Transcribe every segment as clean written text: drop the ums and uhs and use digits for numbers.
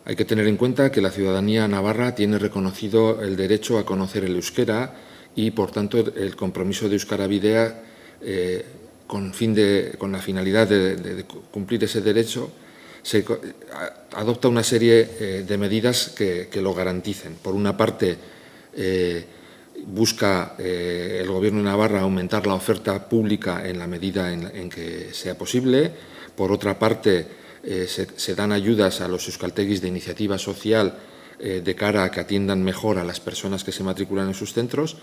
Hay que tener en cuenta que la ciudadanía navarra tiene reconocido el derecho a conocer el euskera y, por tanto, el compromiso de Euskara Bidea, con la finalidad de cumplir ese derecho, adopta una serie de medidas que lo garanticen. Por una parte, busca el Gobierno de Navarra aumentar la oferta pública en la medida en que sea posible. Por otra parte, se dan ayudas a los euskaltegis de iniciativa social de cara a que atiendan mejor a las personas que se matriculan en sus centros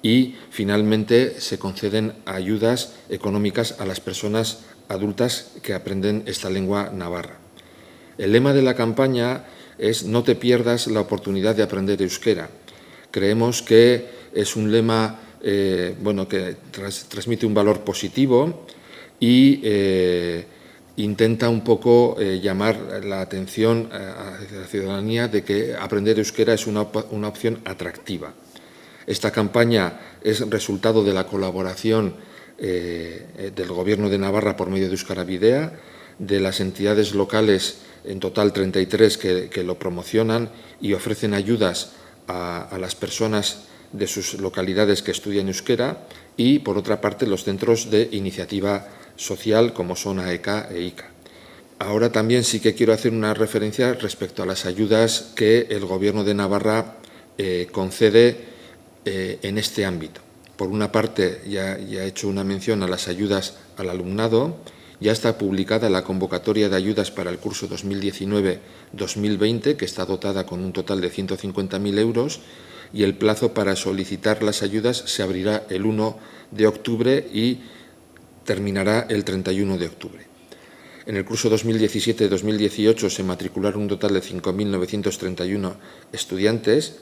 y, finalmente, se conceden ayudas económicas a las personas adultas que aprenden esta lengua navarra. El lema de la campaña es «No te pierdas la oportunidad de aprender euskera». Creemos que es un lema que transmite un valor positivo y intenta un poco llamar la atención a la ciudadanía de que aprender euskera es una opción atractiva. Esta campaña es resultado de la colaboración del Gobierno de Navarra por medio de Euskara Bidea, de las entidades locales, en total 33, que lo promocionan y ofrecen ayudas a las personas de sus localidades que estudian euskera y, por otra parte, los centros de iniciativa social como son AEK e ICA. Ahora también sí que quiero hacer una referencia respecto a las ayudas que el Gobierno de Navarra concede en este ámbito. Por una parte, ya he hecho una mención a las ayudas al alumnado. Ya está publicada la convocatoria de ayudas para el curso 2019-2020, que está dotada con un total de 150.000 euros, y el plazo para solicitar las ayudas se abrirá el 1 de octubre y terminará el 31 de octubre. En el curso 2017-2018 se matricularon un total de 5.931 estudiantes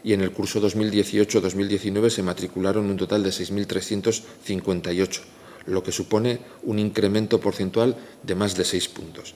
y en el curso 2018-2019 se matricularon un total de 6.358, lo que supone un incremento porcentual de más de 6 puntos.